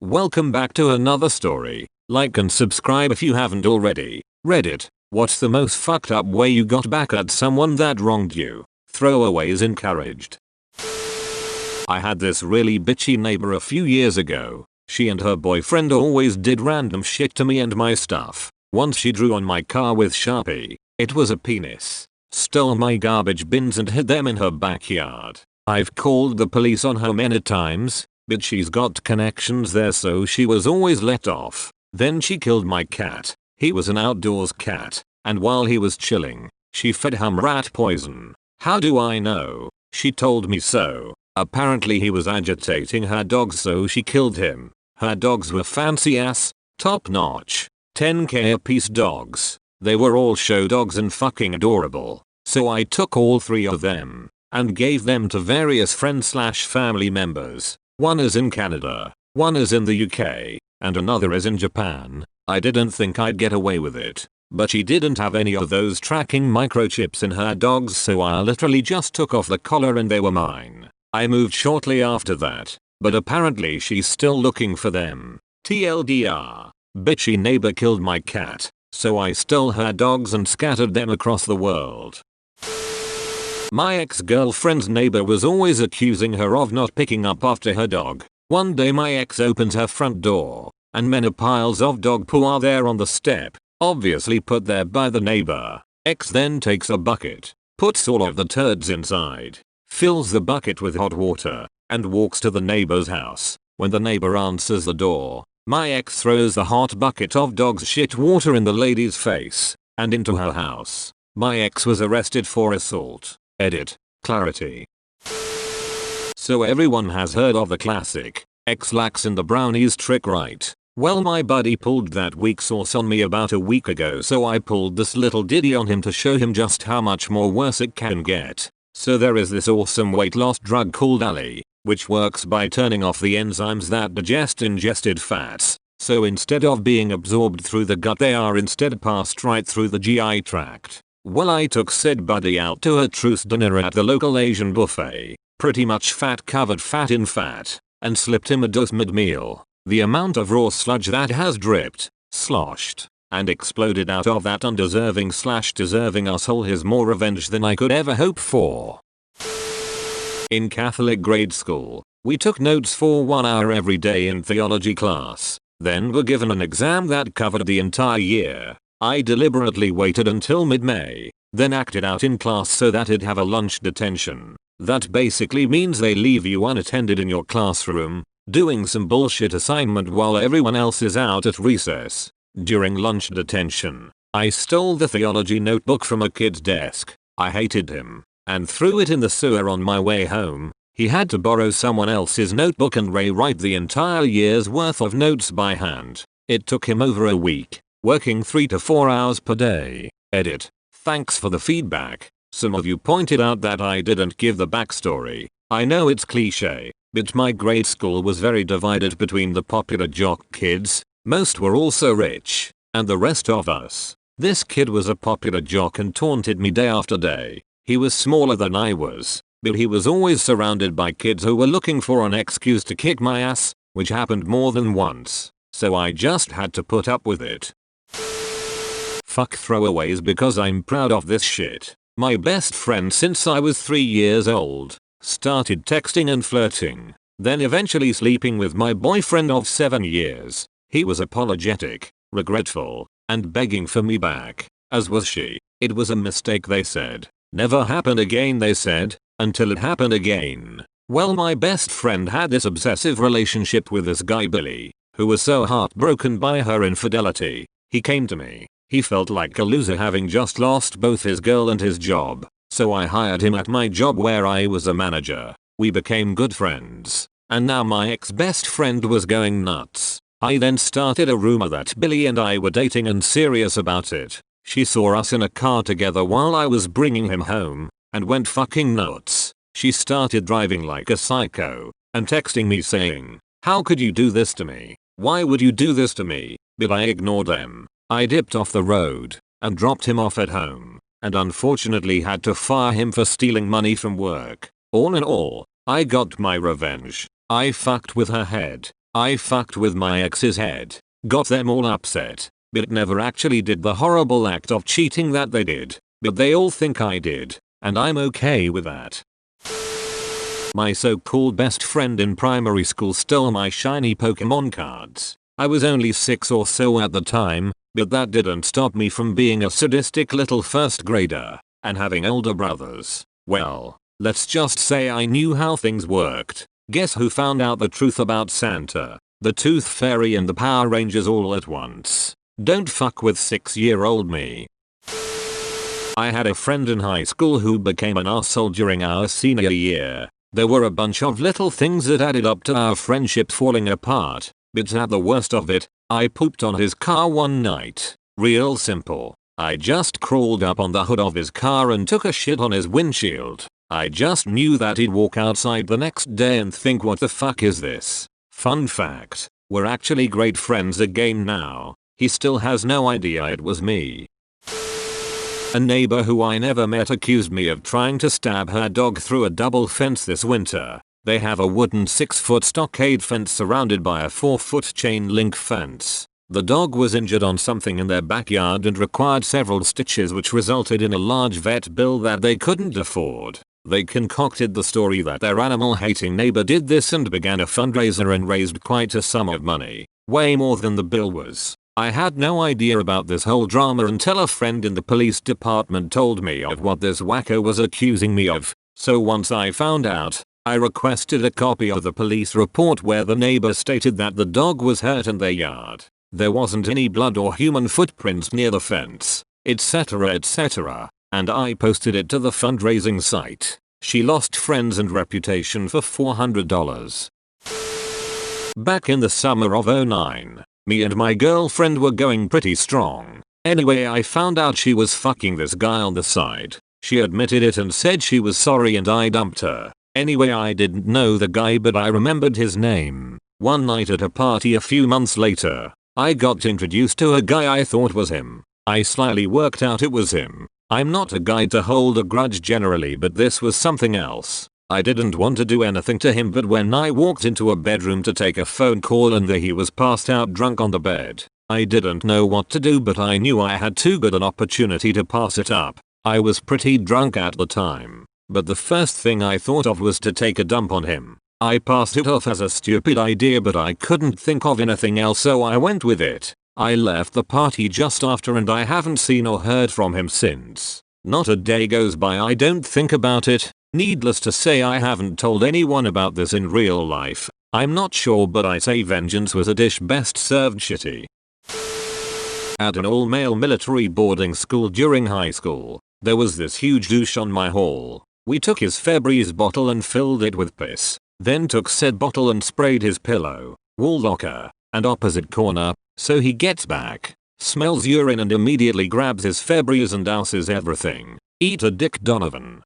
Welcome back to another story. Like and subscribe if you haven't already. Reddit. What's the most fucked up way you got back at someone that wronged you? Throwaways encouraged. I had this really bitchy neighbor a few years ago. She and her boyfriend always did random shit to me and my stuff. Once she drew on my car with Sharpie. It was a penis. Stole my garbage bins and hid them in her backyard. I've called the police on her many times, but she's got connections there, so she was always let off. Then she killed my cat. He was an outdoors cat, and while he was chilling, she fed him rat poison. How do I know? She told me so. Apparently he was agitating her dogs, so she killed him. Her dogs were fancy ass, top notch, 10k a piece dogs. They were all show dogs and fucking adorable. So I took all 3 of them and gave them to various friends/family members. One is in Canada, one is in the UK, and another is in Japan. I didn't think I'd get away with it, but she didn't have any of those tracking microchips in her dogs, so I literally just took off the collar and they were mine. I moved shortly after that, but apparently she's still looking for them. TLDR. Bitchy neighbor killed my cat, so I stole her dogs and scattered them across the world. My ex-girlfriend's neighbor was always accusing her of not picking up after her dog. One day my ex opens her front door, and many piles of dog poo are there on the step, obviously put there by the neighbor. Ex then takes a bucket, puts all of the turds inside, fills the bucket with hot water, and walks to the neighbor's house. When the neighbor answers the door, my ex throws the hot bucket of dog's shit water in the lady's face, and into her house. My ex was arrested for assault. Edit. Clarity. So everyone has heard of the classic X-lax in the brownies trick, right? Well, my buddy pulled that weak sauce on me about a week ago, so I pulled this little ditty on him to show him just how much more worse it can get. So there is this awesome weight loss drug called Ali, which works by turning off the enzymes that digest ingested fats. So instead of being absorbed through the gut, they are instead passed right through the GI tract. Well, I took said buddy out to a truce dinner at the local Asian buffet, pretty much fat covered fat in fat, and slipped him a dose mid-meal. The amount of raw sludge that has dripped, sloshed, and exploded out of that undeserving/deserving asshole is more revenge than I could ever hope for. In Catholic grade school, we took notes for 1 hour every day in theology class, then were given an exam that covered the entire year. I deliberately waited until mid-May, then acted out in class so that I'd have a lunch detention. That basically means they leave you unattended in your classroom, doing some bullshit assignment while everyone else is out at recess. During lunch detention, I stole the theology notebook from a kid's desk. I hated him, and threw it in the sewer on my way home. He had to borrow someone else's notebook and rewrite the entire year's worth of notes by hand. It took him over a week, working 3 to 4 hours per day. Edit. Thanks for the feedback. Some of you pointed out that I didn't give the backstory. I know it's cliche, but my grade school was very divided between the popular jock kids, most were also rich, and the rest of us. This kid was a popular jock and taunted me day after day. He was smaller than I was, but he was always surrounded by kids who were looking for an excuse to kick my ass, which happened more than once. So I just had to put up with it. Fuck throwaways because I'm proud of this shit. My best friend since I was 3 years old started texting and flirting, then eventually sleeping with my boyfriend of 7 years. He was apologetic, regretful, and begging for me back, as was she. It was a mistake, they said. Never happened again, they said, until it happened again. Well, my best friend had this obsessive relationship with this guy Billy, who was so heartbroken by her infidelity. He came to me. He felt like a loser having just lost both his girl and his job, so I hired him at my job where I was a manager. We became good friends, and now my ex-best friend was going nuts. I then started a rumor that Billy and I were dating and serious about it. She saw us in a car together while I was bringing him home, and went fucking nuts. She started driving like a psycho, and texting me saying, "How could you do this to me? Why would you do this to me?" But I ignored them. I dipped off the road, and dropped him off at home, and unfortunately had to fire him for stealing money from work. All in all, I got my revenge. I fucked with her head. I fucked with my ex's head, got them all upset, but never actually did the horrible act of cheating that they did, but they all think I did, and I'm okay with that. My so-called best friend in primary school stole my shiny Pokemon cards. I was only 6 or so at the time, but that didn't stop me from being a sadistic little first grader and having older brothers. Well, let's just say I knew how things worked. Guess who found out the truth about Santa, the Tooth Fairy and the Power Rangers all at once? Don't fuck with 6-year-old me. I had a friend in high school who became an arsehole during our senior year. There were a bunch of little things that added up to our friendship falling apart, but at the worst of it, I pooped on his car one night. Real simple. I just crawled up on the hood of his car and took a shit on his windshield. I just knew that he'd walk outside the next day and think, what the fuck is this? Fun fact, we're actually great friends again now. He still has no idea it was me. A neighbor who I never met accused me of trying to stab her dog through a double fence this winter. They have a wooden 6-foot stockade fence surrounded by a 4-foot chain link fence. The dog was injured on something in their backyard and required several stitches, which resulted in a large vet bill that they couldn't afford. They concocted the story that their animal-hating neighbor did this and began a fundraiser and raised quite a sum of money. Way more than the bill was. I had no idea about this whole drama until a friend in the police department told me of what this wacko was accusing me of. So once I found out, I requested a copy of the police report where the neighbor stated that the dog was hurt in their yard. There wasn't any blood or human footprints near the fence, etc, etc, and I posted it to the fundraising site. She lost friends and reputation for $400. Back in the summer of '09. Me and my girlfriend were going pretty strong. Anyway, I found out she was fucking this guy on the side. She admitted it and said she was sorry and I dumped her. Anyway, I didn't know the guy but I remembered his name. One night at a party a few months later, I got introduced to a guy I thought was him. I slyly worked out it was him. I'm not a guy to hold a grudge generally, but this was something else. I didn't want to do anything to him, but when I walked into a bedroom to take a phone call and there he was passed out drunk on the bed, I didn't know what to do, but I knew I had too good an opportunity to pass it up. I was pretty drunk at the time, but the first thing I thought of was to take a dump on him. I passed it off as a stupid idea, but I couldn't think of anything else, so I went with it. I left the party just after and I haven't seen or heard from him since. Not a day goes by I don't think about it. Needless to say, I haven't told anyone about this in real life. I'm not sure, but I say vengeance was a dish best served shitty. At an all-male military boarding school during high school, there was this huge douche on my hall. We took his Febreze bottle and filled it with piss, then took said bottle and sprayed his pillow, wall locker, and opposite corner, so he gets back, smells urine and immediately grabs his Febreze and douses everything. Eat a dick, Donovan.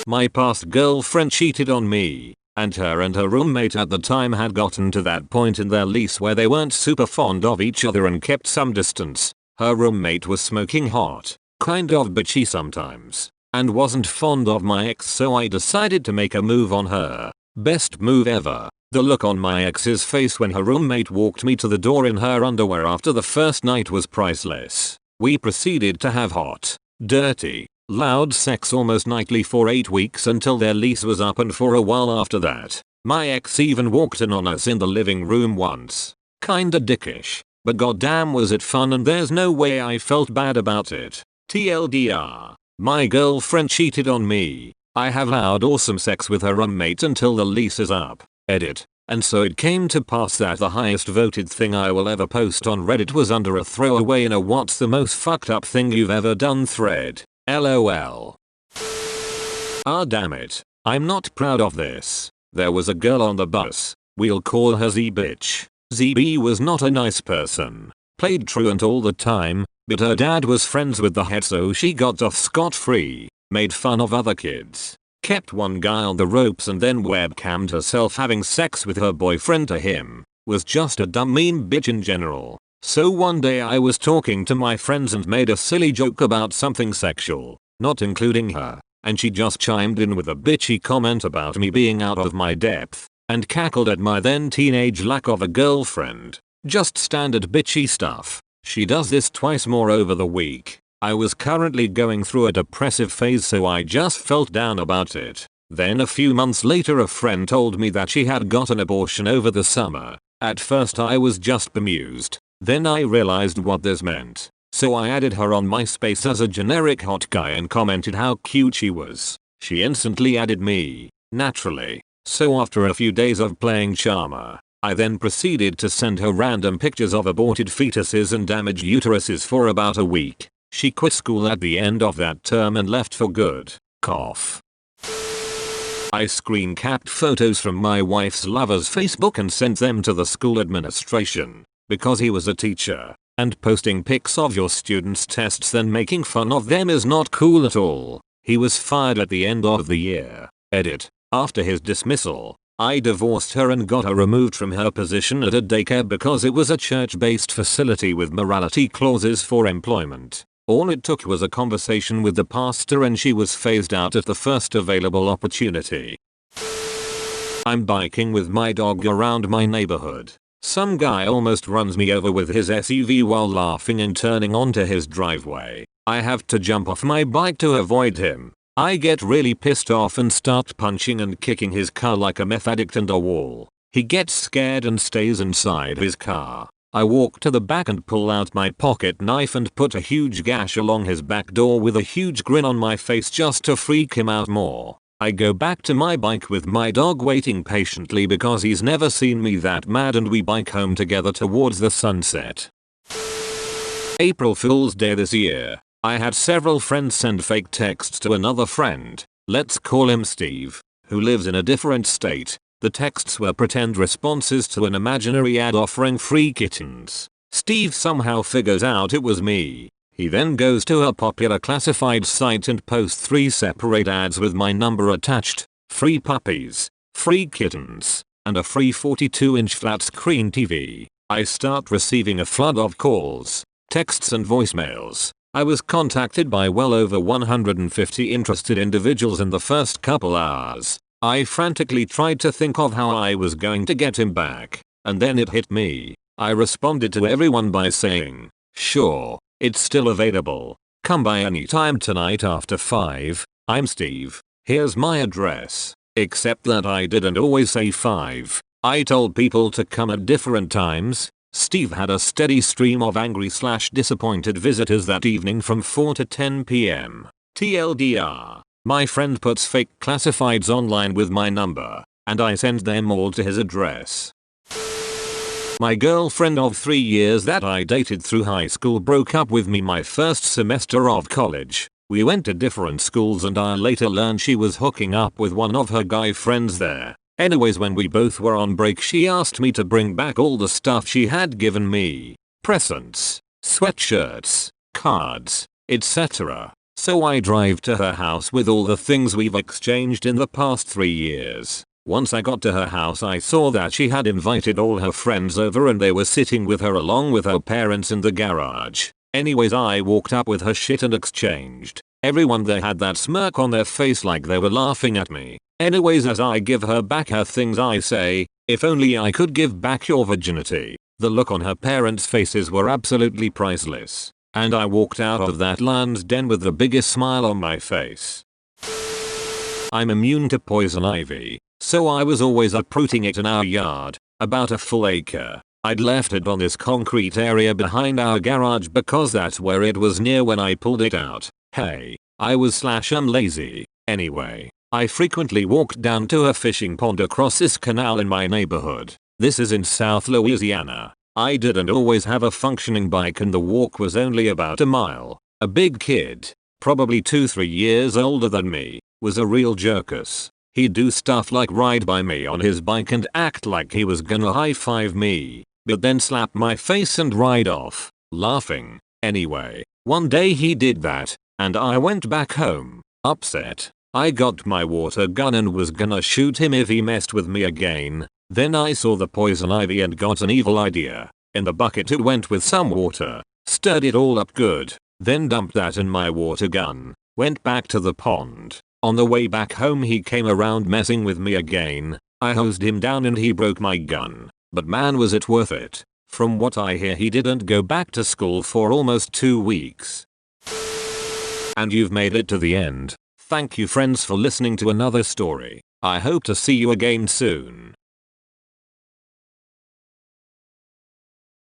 My past girlfriend cheated on me, and her roommate at the time had gotten to that point in their lease where they weren't super fond of each other and kept some distance. Her roommate was smoking hot, kind of bitchy sometimes, and wasn't fond of my ex, so I decided to make a move on her. Best move ever. The look on my ex's face when her roommate walked me to the door in her underwear after the first night was priceless. We proceeded to have hot, dirty, loud sex almost nightly for 8 weeks until their lease was up, and for a while after that. My ex even walked in on us in the living room once. Kinda dickish, but goddamn was it fun, and there's no way I felt bad about it. TLDR. My girlfriend cheated on me. I have had awesome sex with her roommate until the lease is up. Edit. And so it came to pass that the highest voted thing I will ever post on Reddit was under a throwaway in a "what's the most fucked up thing you've ever done" thread. LOL. Ah damn it. I'm not proud of this. There was a girl on the bus. We'll call her Z-bitch. ZB was not a nice person. Played truant all the time, but her dad was friends with the head, so she got off scot-free. Made fun of other kids. Kept one guy on the ropes and then webcammed herself having sex with her boyfriend to him. Was just a dumb mean bitch in general. So one day I was talking to my friends and made a silly joke about something sexual, not including her, and she just chimed in with a bitchy comment about me being out of my depth. and cackled at my then teenage lack of a girlfriend. Just standard bitchy stuff. She does this twice more over the week. I was currently going through a depressive phase, so I just felt down about it. Then a few months later a friend told me that she had got an abortion over the summer. At first I was just bemused. Then I realized what this meant. So I added her on MySpace as a generic hot guy and commented how cute she was. She instantly added me. Naturally. So after a few days of playing charmer, I then proceeded to send her random pictures of aborted fetuses and damaged uteruses for about a week. She quit school at the end of that term and left for good. Cough. I screen capped photos from my wife's lover's Facebook and sent them to the school administration. Because he was a teacher, and posting pics of your students' tests then making fun of them is not cool at all. He was fired at the end of the year. Edit. After his dismissal, I divorced her and got her removed from her position at a daycare because it was a church-based facility with morality clauses for employment. All it took was a conversation with the pastor and she was phased out at the first available opportunity. I'm biking with my dog around my neighborhood. Some guy almost runs me over with his SUV while laughing and turning onto his driveway. I have to jump off my bike to avoid him. I get really pissed off and start punching and kicking his car like a meth addict and a wall. He gets scared and stays inside his car. I walk to the back and pull out my pocket knife and put a huge gash along his back door with a huge grin on my face just to freak him out more. I go back to my bike with my dog waiting patiently because he's never seen me that mad, and we bike home together towards the sunset. April Fool's Day this year. I had several friends send fake texts to another friend, let's call him Steve, who lives in a different state. The texts were pretend responses to an imaginary ad offering free kittens. Steve somehow figures out it was me. He then goes to a popular classified site and posts 3 separate ads with my number attached: free puppies, free kittens, and a free 42-inch flat screen TV. I start receiving a flood of calls, texts and voicemails. I was contacted by well over 150 interested individuals in the first couple hours. I frantically tried to think of how I was going to get him back, and then it hit me. I responded to everyone by saying, sure, it's still available. Come by anytime tonight after 5. I'm Steve. Here's my address. Except that I didn't always say 5. I told people to come at different times. Steve had a steady stream of angry/disappointed visitors that evening from 4 to 10 p.m. TLDR. My friend puts fake classifieds online with my number, and I send them all to his address. My girlfriend of 3 years that I dated through high school broke up with me my first semester of college. We went to different schools and I later learned she was hooking up with one of her guy friends there. Anyways, when we both were on break she asked me to bring back all the stuff she had given me. Presents, sweatshirts, cards, etc. So I drive to her house with all the things we've exchanged in the past 3 years. Once I got to her house I saw that she had invited all her friends over and they were sitting with her along with her parents in the garage. Anyways, I walked up with her shit and exchanged. Everyone there had that smirk on their face like they were laughing at me. Anyways, as I give her back her things I say, if only I could give back your virginity. The look on her parents' faces were absolutely priceless. And I walked out of that lion's den with the biggest smile on my face. I'm immune to poison ivy, so I was always uprooting it in our yard, about a full acre. I'd left it on this concrete area behind our garage because that's where it was near when I pulled it out. Hey, I was lazy. Anyway, I frequently walked down to a fishing pond across this canal in my neighborhood. This is in South Louisiana. I didn't always have a functioning bike and the walk was only about a mile. A big kid, probably 2-3 years older than me, was a real jerkus. He'd do stuff like ride by me on his bike and act like he was gonna high-five me, but then slap my face and ride off, laughing. Anyway, one day he did that, and I went back home, upset. I got my water gun and was gonna shoot him if he messed with me again. Then I saw the poison ivy and got an evil idea. In the bucket it went with some water, stirred it all up good, then dumped that in my water gun, went back to the pond. On the way back home he came around messing with me again. I hosed him down and he broke my gun, but man was it worth it. From what I hear he didn't go back to school for almost 2 weeks. And you've made it to the end. Thank you friends for listening to another story. I hope to see you again soon.